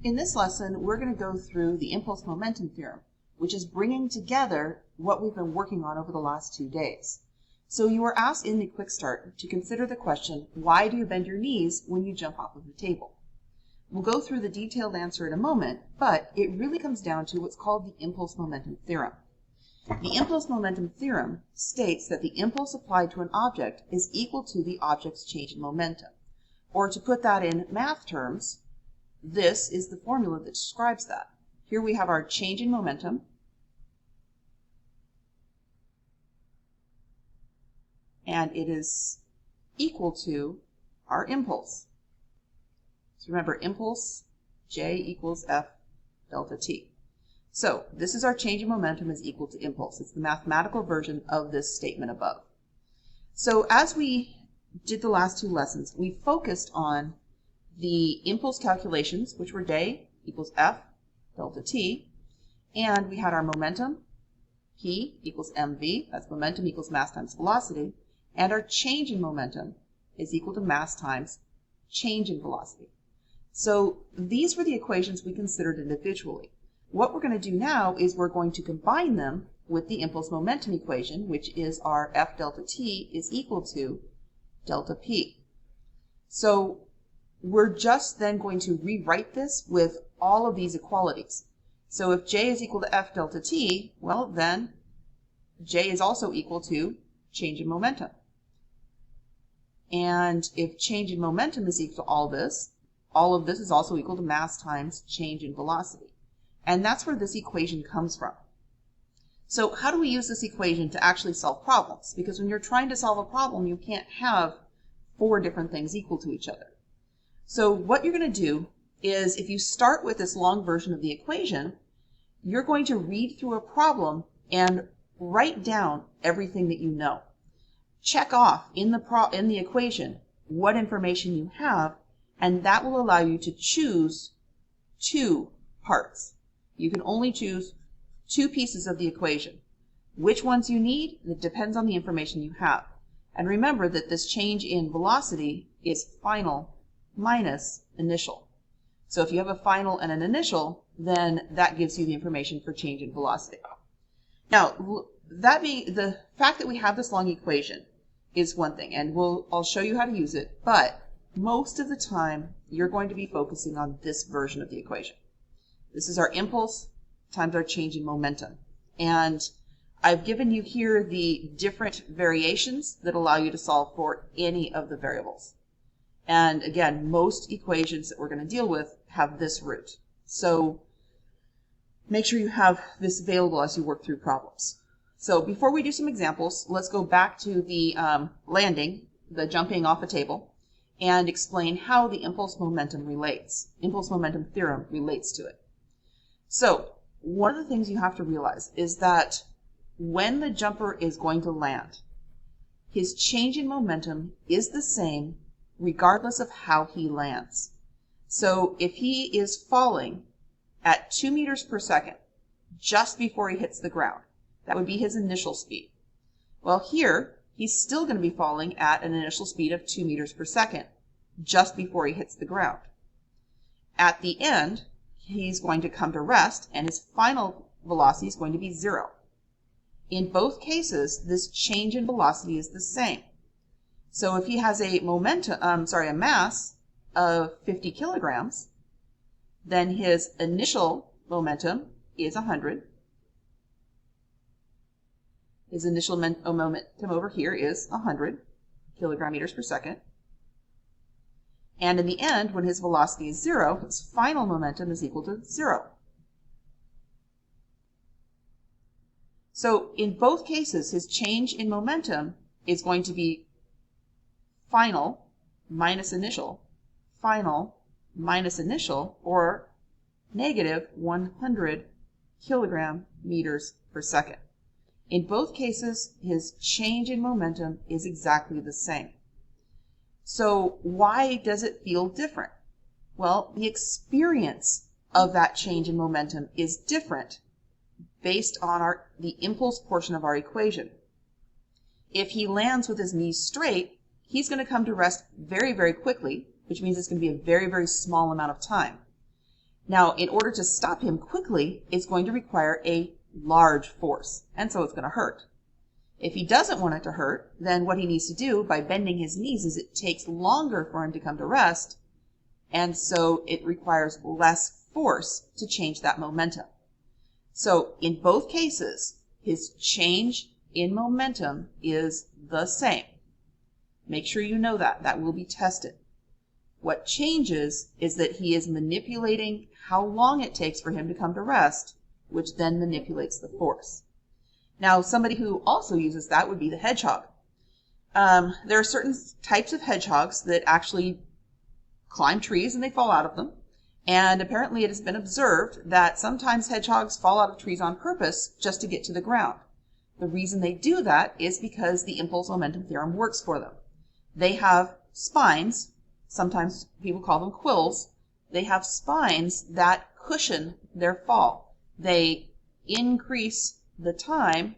In this lesson, we're going to go through the impulse momentum theorem, which is bringing together what we've been working on over the last 2 days. So you were asked in the quick start to consider the question, why do you bend your knees when you jump off of the table? We'll go through the detailed answer in a moment, but it really comes down to what's called the impulse momentum theorem. The impulse momentum theorem states that the impulse applied to an object is equal to the object's change in momentum. Or to put that in math terms, this is the formula that describes that. Here we have our change in momentum, and it is equal to our impulse. So remember, impulse, J equals F delta T. So this is our change in momentum is equal to impulse. It's the mathematical version of this statement above. So as we did the last 2 lessons, we focused on the impulse calculations, which were J equals F delta T, and we had our momentum, P equals mv, that's momentum equals mass times velocity, and our change in momentum is equal to mass times change in velocity. So these were the equations we considered individually. What we're going to do now is we're going to combine them with the impulse momentum equation, which is our F delta T is equal to delta P. So we're just then going to rewrite this with all of these equalities. So if J is equal to F delta T, well then J is also equal to change in momentum. And if change in momentum is equal to all of this is also equal to mass times change in velocity. And that's where this equation comes from. So how do we use this equation to actually solve problems? Because when you're trying to solve a problem, you can't have 4 different things equal to each other. So what you're going to do is, if you start with this long version of the equation, you're going to read through a problem and write down everything that you know. Check off in the equation what information you have, and that will allow you to choose 2 parts. You can only choose 2 pieces of the equation. Which ones you need, it depends on the information you have. And remember that this change in velocity is final minus initial. So if you have a final and an initial, then that gives you the information for change in velocity. Now, the fact that we have this long equation is one thing, and I'll show you how to use it, but most of the time you're going to be focusing on this version of the equation. This is our impulse times our change in momentum. And I've given you here the different variations that allow you to solve for any of the variables. And again, most equations that we're going to deal with have this root. So make sure you have this available as you work through problems. So before we do some examples, let's go back to the landing, the jumping off a table, and explain how the impulse momentum theorem relates to it. So one of the things you have to realize is that when the jumper is going to land, his change in momentum is the same regardless of how he lands. So if he is falling at 2 meters per second just before he hits the ground, that would be his initial speed. Well, here he's still going to be falling at an initial speed of 2 meters per second just before he hits the ground. At the end, he's going to come to rest, and his final velocity is going to be 0. In both cases, this change in velocity is the same. So if he has a mass of 50 kilograms, then his initial momentum is 100. His initial momentum over here is 100 kilogram meters per second. And in the end, when his velocity is 0, his final momentum is equal to 0. So in both cases, his change in momentum is going to be final minus initial, final minus initial, or negative 100 kilogram meters per second. In both cases, his change in momentum is exactly the same. So why does it feel different? Well, the experience of that change in momentum is different based on the impulse portion of our equation. If he lands with his knees straight, he's going to come to rest very, very quickly, which means it's going to be a very, very small amount of time. Now, in order to stop him quickly, it's going to require a large force, and so it's going to hurt. If he doesn't want it to hurt, then what he needs to do by bending his knees is it takes longer for him to come to rest, and so it requires less force to change that momentum. So in both cases, his change in momentum is the same. Make sure you know that. That will be tested. What changes is that he is manipulating how long it takes for him to come to rest, which then manipulates the force. Now, somebody who also uses that would be the hedgehog. There are certain types of hedgehogs that actually climb trees and they fall out of them. And apparently it has been observed that sometimes hedgehogs fall out of trees on purpose just to get to the ground. The reason they do that is because the impulse momentum theorem works for them. They have spines, sometimes people call them quills. They have spines that cushion their fall. They increase the time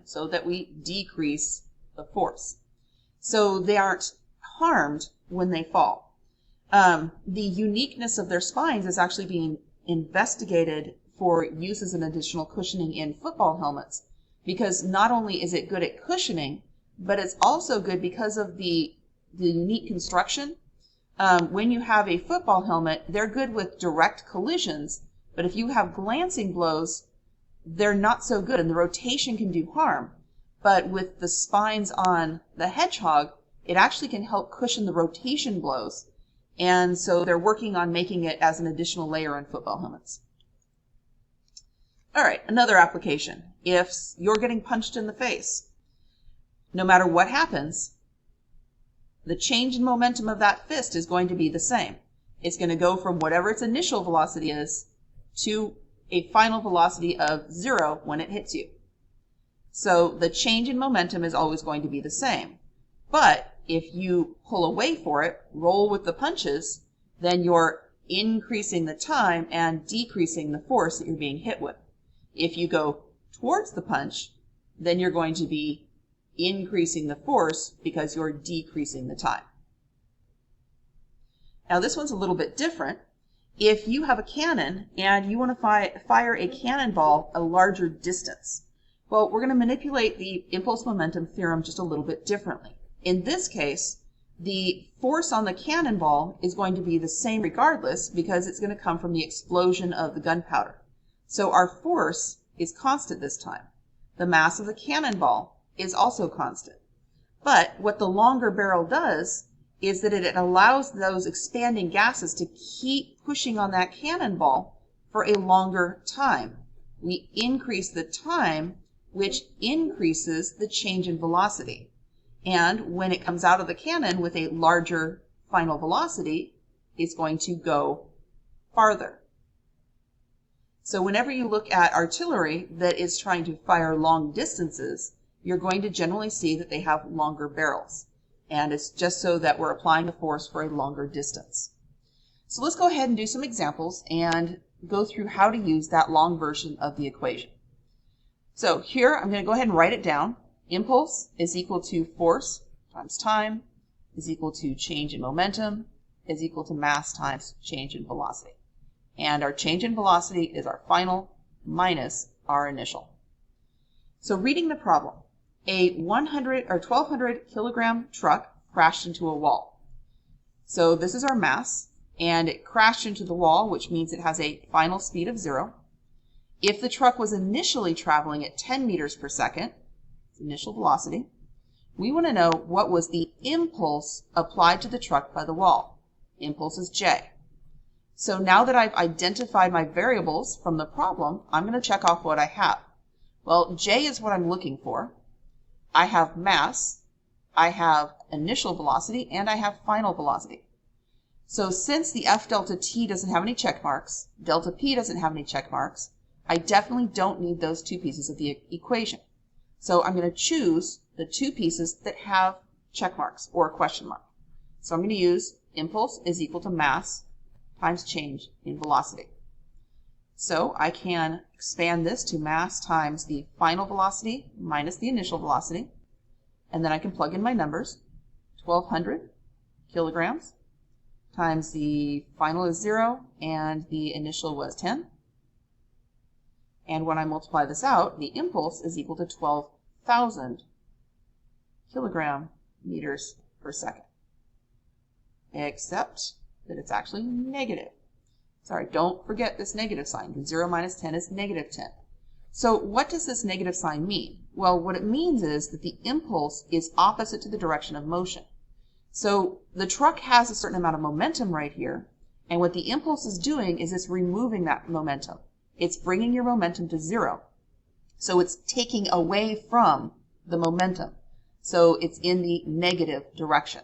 so that we decrease the force. So they aren't harmed when they fall. The uniqueness of their spines is actually being investigated for use as an additional cushioning in football helmets, because not only is it good at cushioning, but it's also good because of the unique construction. When you have a football helmet, they're good with direct collisions, but if you have glancing blows, they're not so good, and the rotation can do harm. But with the spines on the hedgehog, it actually can help cushion the rotation blows, and so they're working on making it as an additional layer in football helmets. All right, another application. If you're getting punched in the face, no matter what happens, the change in momentum of that fist is going to be the same. It's going to go from whatever its initial velocity is to a final velocity of 0 when it hits you. So the change in momentum is always going to be the same. But if you pull away for it, roll with the punches, then you're increasing the time and decreasing the force that you're being hit with. If you go towards the punch, then you're going to be increasing the force because you're decreasing the time. Now this one's a little bit different. If you have a cannon and you want to fire a cannonball a larger distance, well, we're going to manipulate the impulse momentum theorem just a little bit differently. In this case, the force on the cannonball is going to be the same regardless because it's going to come from the explosion of the gunpowder. So our force is constant this time. The mass of the cannonball is also constant. But what the longer barrel does is that it allows those expanding gases to keep pushing on that cannonball for a longer time. We increase the time, which increases the change in velocity. And when it comes out of the cannon with a larger final velocity, it's going to go farther. So whenever you look at artillery that is trying to fire long distances, you're going to generally see that they have longer barrels. And it's just so that we're applying the force for a longer distance. So let's go ahead and do some examples and go through how to use that long version of the equation. So here I'm going to go ahead and write it down. Impulse is equal to force times time is equal to change in momentum is equal to mass times change in velocity. And our change in velocity is our final minus our initial. So reading the problem, a 1,200 kilogram truck crashed into a wall. So this is our mass, and it crashed into the wall, which means it has a final speed of 0. If the truck was initially traveling at 10 meters per second, initial velocity, we want to know what was the impulse applied to the truck by the wall. Impulse is J. So now that I've identified my variables from the problem, I'm going to check off what I have. Well, J is what I'm looking for. I have mass, I have initial velocity, and I have final velocity. So since the F delta T doesn't have any check marks, delta P doesn't have any check marks, I definitely don't need those two pieces of the equation. So I'm going to choose the two pieces that have check marks or a question mark. So I'm going to use impulse is equal to mass times change in velocity. So I can expand this to mass times the final velocity minus the initial velocity, and then I can plug in my numbers, 1,200 kilograms times the final is 0 and the initial was 10. And when I multiply this out, the impulse is equal to 12,000 kilogram meters per second. Except that it's actually negative. Sorry, don't forget this negative sign. 0 minus 10 is negative 10. So what does this negative sign mean? Well, what it means is that the impulse is opposite to the direction of motion. So the truck has a certain amount of momentum right here, and what the impulse is doing is it's removing that momentum. It's bringing your momentum to 0. So it's taking away from the momentum. So it's in the negative direction.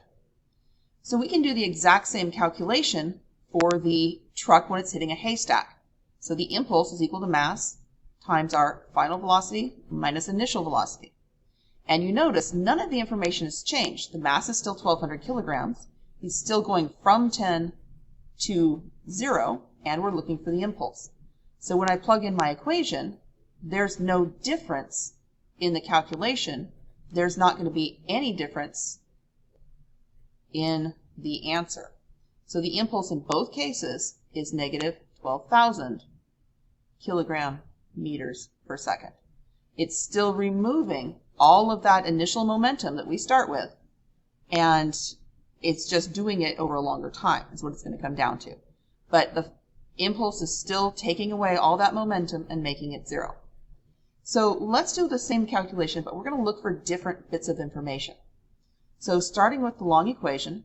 So we can do the exact same calculation for the truck when it's hitting a haystack. So the impulse is equal to mass times our final velocity minus initial velocity. And you notice none of the information has changed. The mass is still 1,200 kilograms. He's still going from 10 to 0, and we're looking for the impulse. So when I plug in my equation, there's no difference in the calculation. There's not going to be any difference in the answer. So the impulse in both cases is negative 12,000 kilogram meters per second. It's still removing all of that initial momentum that we start with, and it's just doing it over a longer time is what it's going to come down to. But the impulse is still taking away all that momentum and making it 0. So let's do the same calculation, but we're going to look for different bits of information. So starting with the long equation,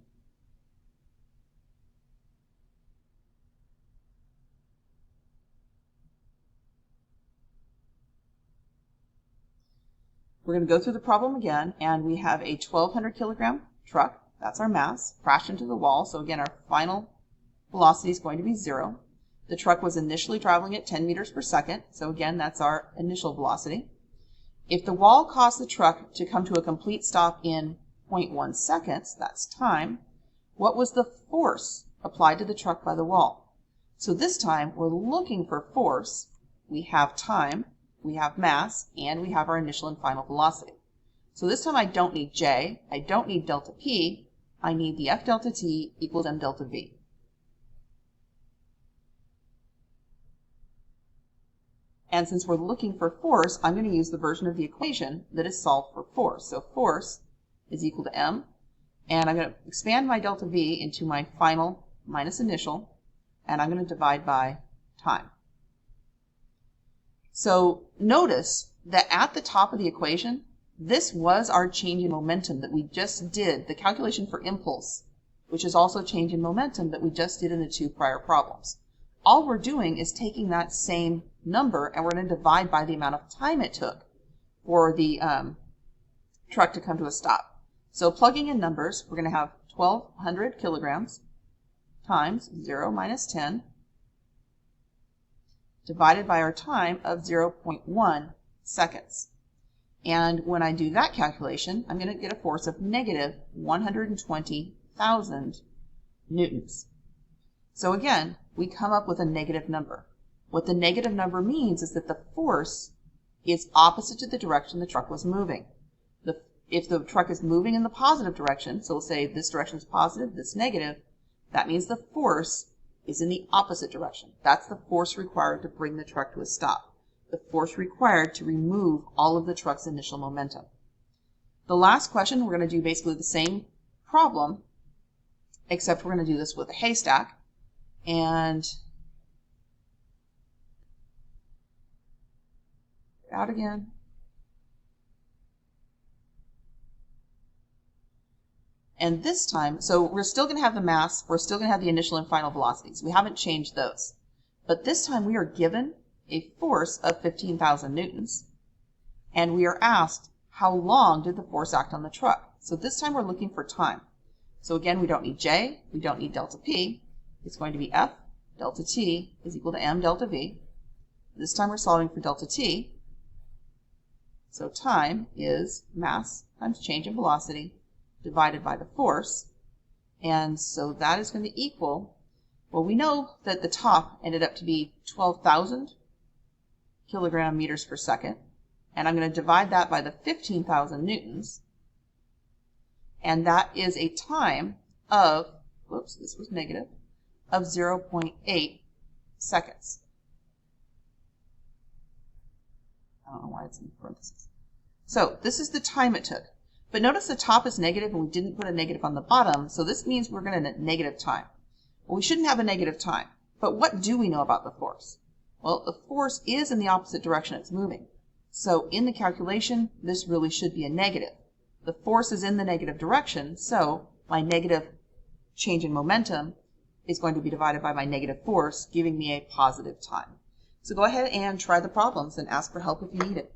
we're going to go through the problem again, and we have a 1,200 kilogram truck. That's our mass, crashed into the wall. So again, our final velocity is going to be 0. The truck was initially traveling at 10 meters per second. So again, that's our initial velocity. If the wall caused the truck to come to a complete stop in 0.1 seconds, that's time, what was the force applied to the truck by the wall? So this time, we're looking for force. We have time, we have mass, and we have our initial and final velocity. So this time I don't need J, I don't need delta P, I need the F delta T equals M delta V. And since we're looking for force, I'm going to use the version of the equation that is solved for force. So force is equal to M, and I'm going to expand my delta V into my final minus initial, and I'm going to divide by time. So notice that at the top of the equation, this was our change in momentum that we just did, the calculation for impulse, which is also change in momentum that we just did in the 2 prior problems. All we're doing is taking that same number and we're going to divide by the amount of time it took for the truck to come to a stop. So plugging in numbers, we're going to have 1,200 kilograms times 0 minus 10 divided by our time of 0.1 seconds. And when I do that calculation, I'm going to get a force of negative 120,000 newtons. So again, we come up with a negative number. What the negative number means is that the force is opposite to the direction the truck was moving. If the truck is moving in the positive direction, so we'll say this direction is positive, this negative, that means the force is in the opposite direction. That's the force required to bring the truck to a stop. The force required to remove all of the truck's initial momentum. The last question, we're going to do basically the same problem, except we're going to do this with a haystack. And out again. And this time, so we're still going to have the mass, we're still going to have the initial and final velocities. We haven't changed those. But this time we are given a force of 15,000 newtons. And we are asked, how long did the force act on the truck? So this time we're looking for time. So again, we don't need J, we don't need delta P. It's going to be F delta T is equal to M delta V. This time we're solving for delta T. So time is mass times change in velocity divided by the force. And so that is going to equal, well, we know that the top ended up to be 12,000 kilogram meters per second. And I'm going to divide that by the 15,000 newtons. And that is a time of whoops, this was negative, of 0.8 seconds. I don't know why it's in parentheses. So this is the time it took. But notice the top is negative and we didn't put a negative on the bottom, so this means we're going to negative time. Well, we shouldn't have a negative time. But what do we know about the force? Well, the force is in the opposite direction it's moving. So in the calculation, this really should be a negative. The force is in the negative direction, so my negative change in momentum is going to be divided by my negative force, giving me a positive time. So go ahead and try the problems and ask for help if you need it.